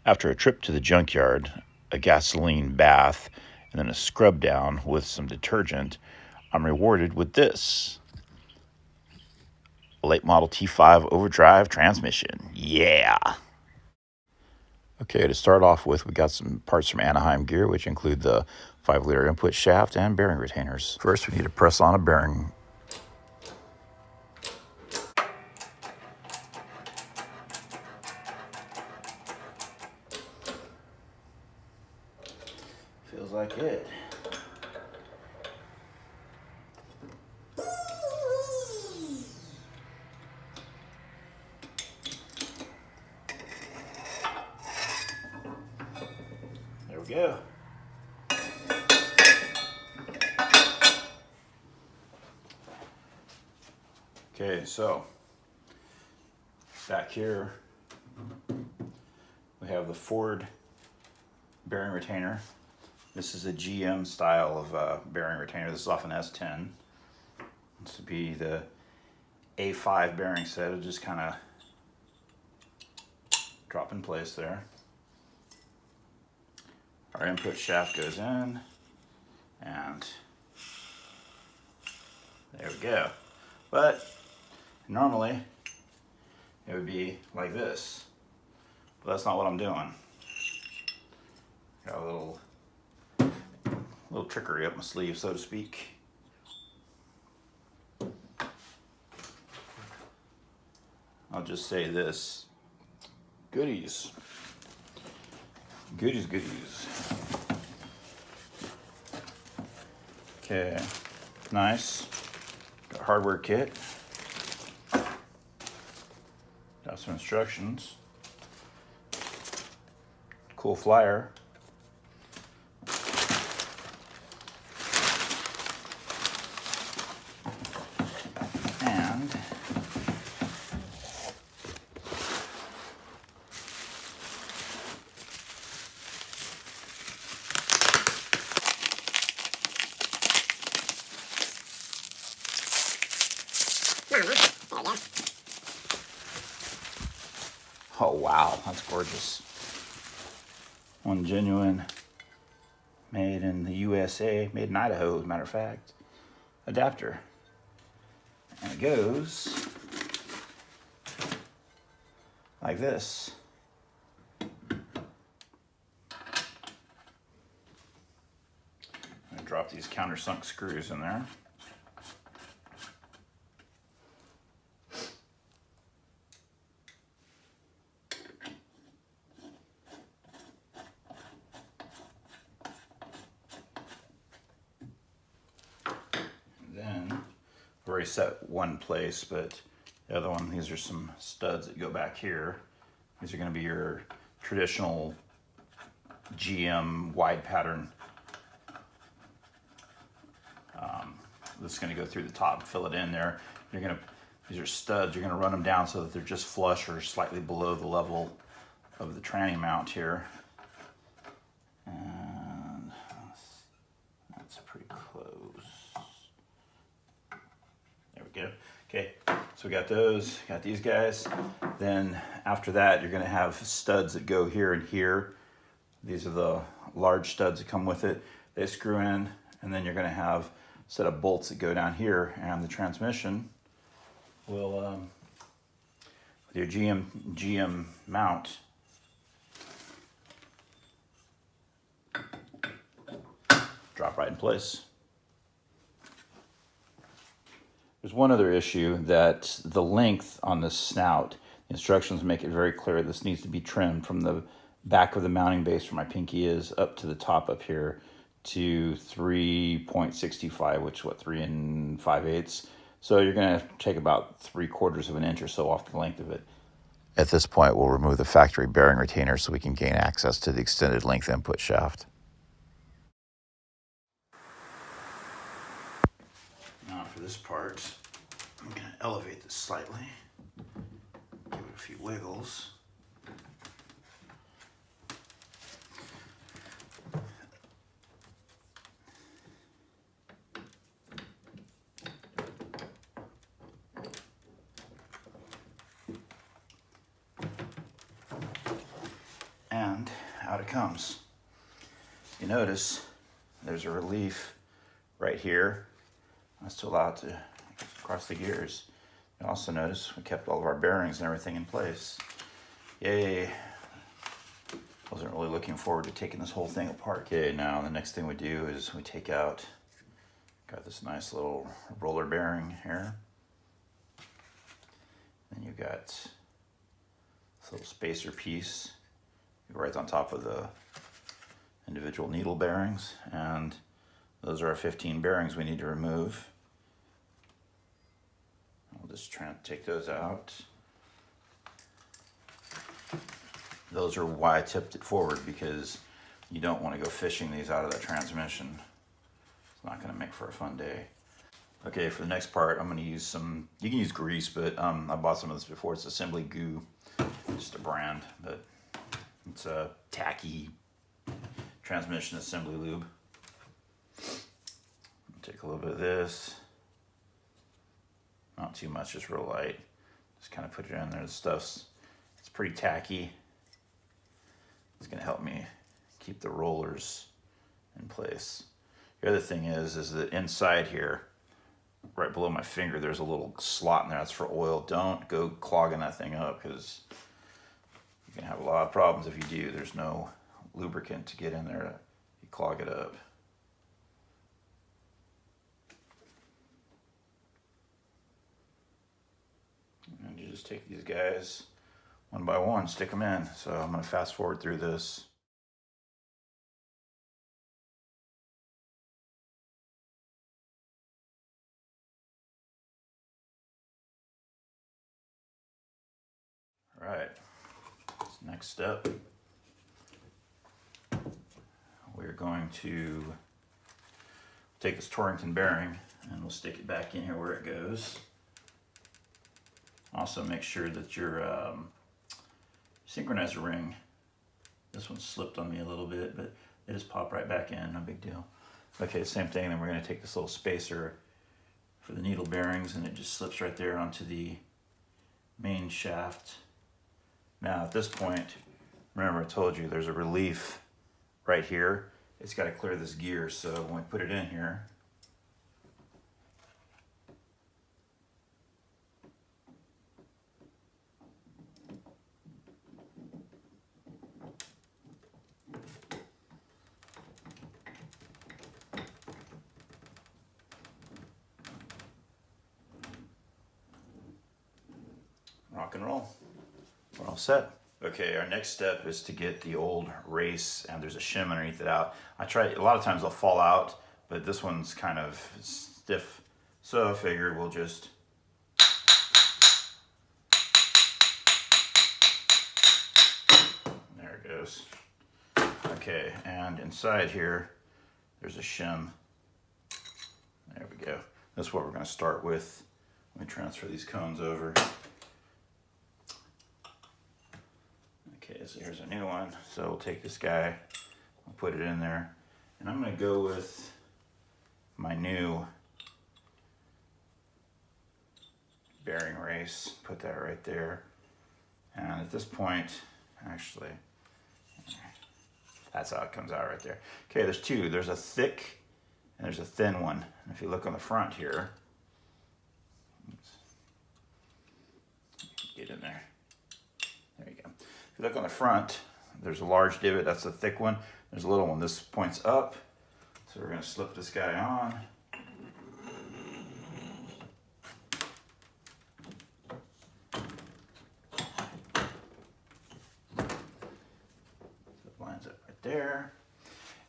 After a trip to the junkyard, a gasoline bath, and then a scrub down with some detergent, I'm rewarded with this. A late model T5 overdrive transmission. Yeah! Okay, to start off with, we got some parts from Anaheim Gear, which include the 5-liter input shaft and bearing retainers. First, we need to press on a bearing. Feels like it. There we go. Okay, so back here we have the Ford bearing retainer. This is a GM style of bearing retainer. This is off an S10. This would be the A5 bearing set. It'll just kind of drop in place there. Our input shaft goes in, and there we go. But normally it would be like this, but that's not what I'm doing. Got a little trickery up my sleeve, so to speak. I'll just say this: goodies, goodies, goodies. Okay, nice. Got a hardware kit. Got some instructions. Cool flyer. And oh wow, that's gorgeous. One genuine, made in the USA, made in Idaho, as a matter of fact, adapter. And it goes like this. I'm gonna drop these countersunk screws in there. I've already set one place, but the other one, these are some studs that go back here. These are going to be your traditional GM wide pattern. This is going to go through the top, fill it in there. These are studs. You're going to run them down so that they're just flush or slightly below the level of the tranny mount here. And that's pretty close. There we go. Okay, so we got those, got these guys. Then after that, you're gonna have studs that go here and here. These are the large studs that come with it. They screw in, and then you're gonna have a set of bolts that go down here, and the transmission will, with your GM mount, drop right in place. There's one other issue, that the length on this snout, the instructions make it very clear this needs to be trimmed from the back of the mounting base where my pinky is up to the top up here to 3.65, which is what, 3 5/8. So you're going to take about 3/4 of an inch or so off the length of it. At this point, we'll remove the factory bearing retainer so we can gain access to the extended length input shaft. Now for this part, I'm going to elevate this slightly, give it a few wiggles. And it comes. You notice there's a relief right here. That's to allow it to cross the gears. You also notice we kept all of our bearings and everything in place. Yay. Wasn't really looking forward to taking this whole thing apart. Okay, now the next thing we do is we take out, got this nice little roller bearing here. Then you've got this little spacer piece right on top of the individual needle bearings, and those are our 15 bearings we need to remove. We'll just try to take those out. Those are why I tipped it forward, because you don't want to go fishing these out of that transmission. It's not going to make for a fun day. Okay, for the next part, I'm going to use some, you can use grease, but I bought some of this before. It's Assembly Goo, just a brand, but it's a tacky transmission assembly lube. Take a little bit of this, not too much, just real light. Just kind of put it in there. It's pretty tacky. It's going to help me keep the rollers in place. The other thing is that inside here, right below my finger, there's a little slot in there. That's for oil. Don't go clogging that thing up, because you can have a lot of problems if you do. There's no lubricant to get in there. You clog it up. And you just take these guys one by one, stick them in. So I'm going to fast forward through this. All right, next step, we're going to take this Torrington bearing and we'll stick it back in here where it goes. Also make sure that your synchronizer ring, this one slipped on me a little bit, but it just popped right back in, no big deal. Okay, same thing, then we're going to take this little spacer for the needle bearings, and it just slips right there onto the main shaft. Now at this point, remember I told you there's a relief right here. It's got to clear this gear, so when we put it in here, rock and roll. We're all set. Okay, our next step is to get the old race, and there's a shim underneath it out. I try, a lot of times they'll fall out, but this one's kind of stiff, so I figured we'll just there it goes. Okay, and inside here there's a shim. There we go. That's what we're going to start with. Let me transfer these cones over. Okay, so here's a new one. So we'll take this guy, I'll put it in there, and I'm going to go with my new bearing race. Put that right there. And at this point, actually, that's how it comes out right there. Okay, there's two. There's a thick and there's a thin one. And if you look on the front here, get in there. There you go. If you look on the front, there's a large divot, that's the thick one. There's a little one, this points up. So we're gonna slip this guy on. So it lines up right there.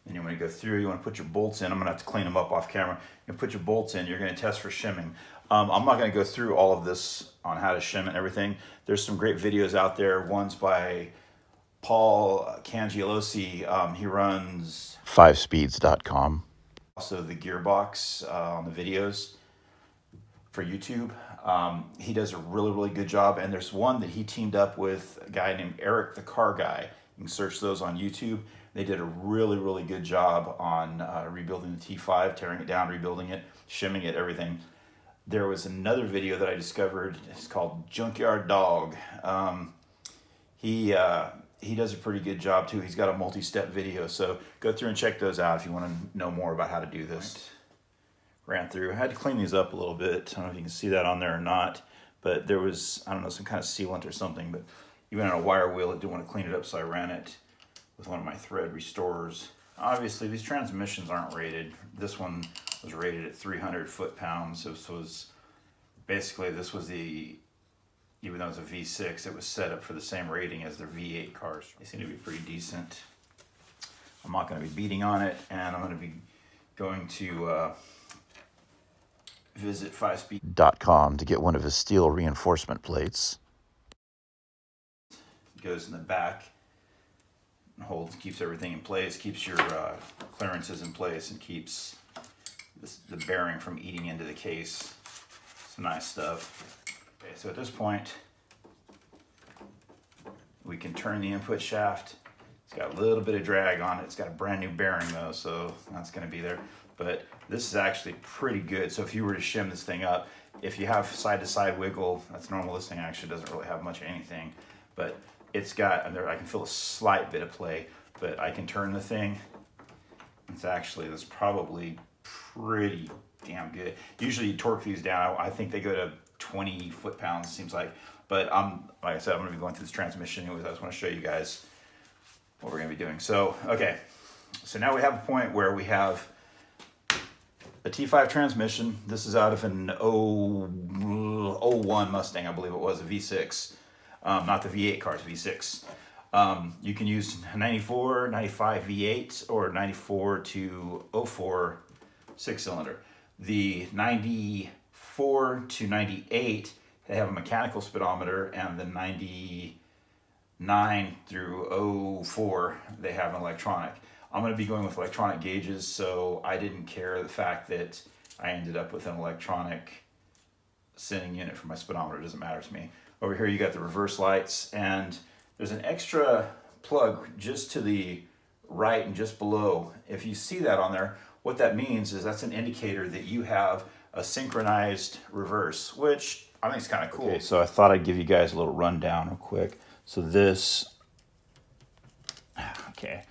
Then you want to go through, you want to put your bolts in. I'm going to have to clean them up off camera. You put your bolts in, you're going to test for shimming. I'm not going to go through all of this on how to shim and everything. There's some great videos out there. One's by Paul Cangialosi. He runs 5speeds.com. Also the Gearbox on the videos for YouTube. He does a really, really good job. And there's one that he teamed up with a guy named Eric the Car Guy. You can search those on YouTube. They did a really, really good job on rebuilding the T5, tearing it down, rebuilding it, shimming it, everything. There was another video that I discovered. It's called Junkyard Dog. He he does a pretty good job too. He's got a multi-step video, so go through and check those out if you want to know more about how to do this. Ran through. I had to clean these up a little bit. I don't know if you can see that on there or not, but there was, I don't know, some kind of sealant or something, but even on a wire wheel, it didn't want to clean it up, so I ran it with one of my thread restorers. Obviously, these transmissions aren't rated. This one was rated at 300 foot-pounds. This was basically, this was the, even though it's a V6, it was set up for the same rating as their V8 cars. They seem to be pretty decent. I'm not going to be beating on it, and I'm going to be going to visit 5speed.com to get one of his steel reinforcement plates. It goes in the back and holds, keeps everything in place, keeps your clearances in place, and keeps the bearing from eating into the case. Some nice stuff. Okay, so at this point, we can turn the input shaft. It's got a little bit of drag on it. It's got a brand new bearing though, so that's going to be there. But this is actually pretty good. So if you were to shim this thing up, if you have side-to-side wiggle, that's normal. This thing actually doesn't really have much of anything, but it's got, I can feel a slight bit of play, but I can turn the thing. It's actually, that's probably pretty damn good. Usually you torque these down. I think they go to 20 foot-pounds, seems like. But like I said, I'm going to be going through this transmission anyways. I just want to show you guys what we're going to be doing. So, okay. So now we have a point where we have a T5 transmission. This is out of an 01 Mustang, I believe it was, a V6. Not the V8 cars, V6. You can use 94, 95 V8 or 94 to 04 6-cylinder. The 94 to 98, they have a mechanical speedometer, and the 99 through 04, they have an electronic. I'm going to be going with electronic gauges, so I didn't care the fact that I ended up with an electronic sending unit for my speedometer. It doesn't matter to me. Over here you got the reverse lights, and there's an extra plug just to the right and just below. If you see that on there, what that means is that's an indicator that you have a synchronized reverse, which I think is kind of cool. Okay, so I thought I'd give you guys a little rundown real quick. So this, okay,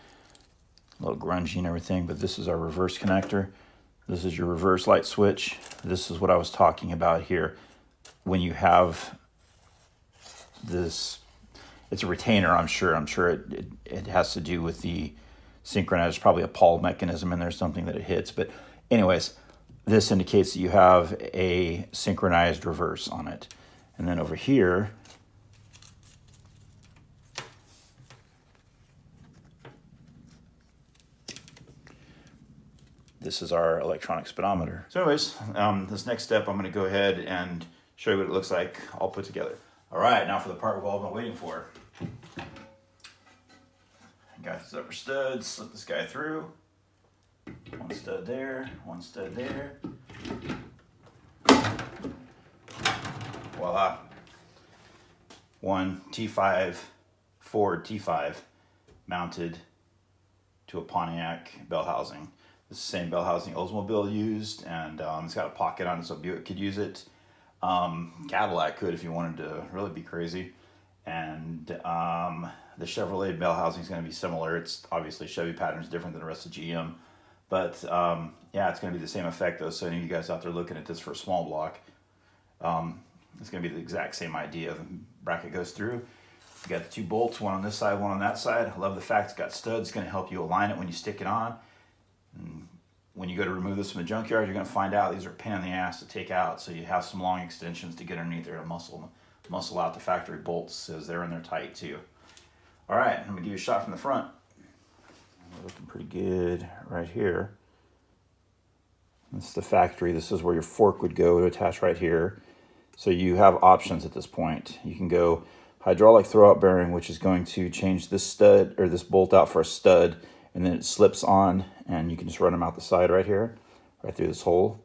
a little grungy and everything, but this is our reverse connector. This is your reverse light switch. This is what I was talking about here. When you have this, it's a retainer, I'm sure it has to do with the synchronized, probably a Paul mechanism in there, something that it hits. But anyways, this indicates that you have a synchronized reverse on it. And then over here, this is our electronic speedometer. So anyways, this next step, I'm going to go ahead and show you what it looks like all put together. All right, now for the part we've all been waiting for. Got these upper studs, slip this guy through. One stud there, one stud there. Voila. One T5, Ford T5 mounted to a Pontiac bell housing. This is the same bell housing Oldsmobile used, and it's got a pocket on it so Buick could use it. Cadillac could if you wanted to really be crazy. And the Chevrolet bell housing is going to be similar. It's obviously Chevy pattern is different than the rest of GM. But yeah, it's going to be the same effect though. So any of you guys out there looking at this for a small block, it's going to be the exact same idea. The bracket goes through. You got the two bolts, one on this side, one on that side. I love the fact it's got studs. It's going to help you align it when you stick it on. And when you go to remove this from the junkyard, you're going to find out these are a pain in the ass to take out. So you have some long extensions to get underneath there to muscle out the factory bolts as they're in there tight too. All right, I'm going to give you a shot from the front. We're looking pretty good right here. This is the factory. This is where your fork would go to attach right here. So you have options at this point. You can go hydraulic throwout bearing, which is going to change this stud or this bolt out for a stud, and then it slips on and you can just run them out the side right here, right through this hole.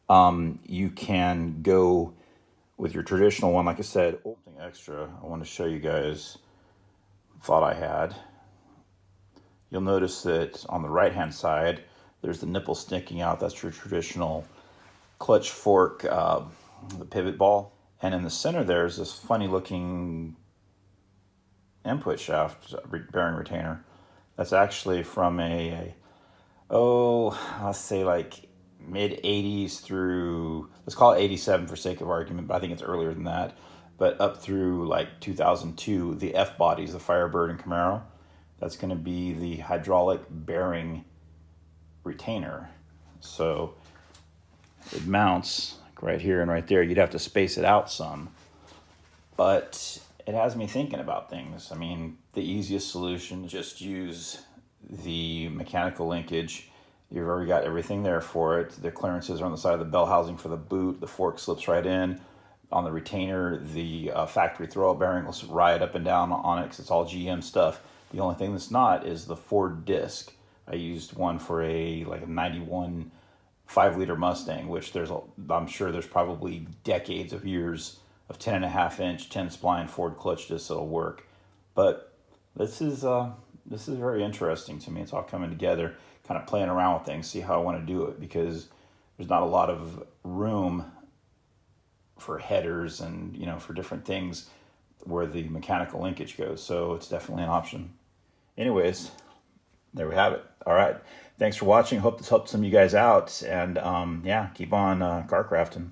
You can go with your traditional one, like I said. Something extra I want to show you guys, thought I had. You'll notice that on the right hand side there's the nipple sticking out. That's your traditional clutch fork, the pivot ball. And in the center there's this funny looking input shaft bearing retainer. That's actually from let's say like mid 80s through, let's call it 87 for sake of argument, but I think it's earlier than that. But up through like 2002, the F bodies, the Firebird and Camaro, that's going to be the hydraulic bearing retainer. So it mounts right here and right there. You'd have to space it out some, but it has me thinking about things. I mean, the easiest solution, just use the mechanical linkage. You've already got everything there for it. The clearances are on the side of the bell housing for the boot. The fork slips right in. On the retainer, the factory throwout bearing will ride up and down on it because it's all GM stuff. The only thing that's not is the Ford disc. I used one for a 91 5-liter Mustang, which I'm sure there's probably decades of years of 10.5-inch 10 spline Ford clutch discs that'll work. But this is very interesting to me. It's all coming together, kind of playing around with things, see how I want to do it, because there's not a lot of room for headers and for different things where the mechanical linkage goes. So it's definitely an option. Anyways, there we have it. All right. Thanks for watching. Hope this helped some of you guys out. And yeah, keep on car crafting.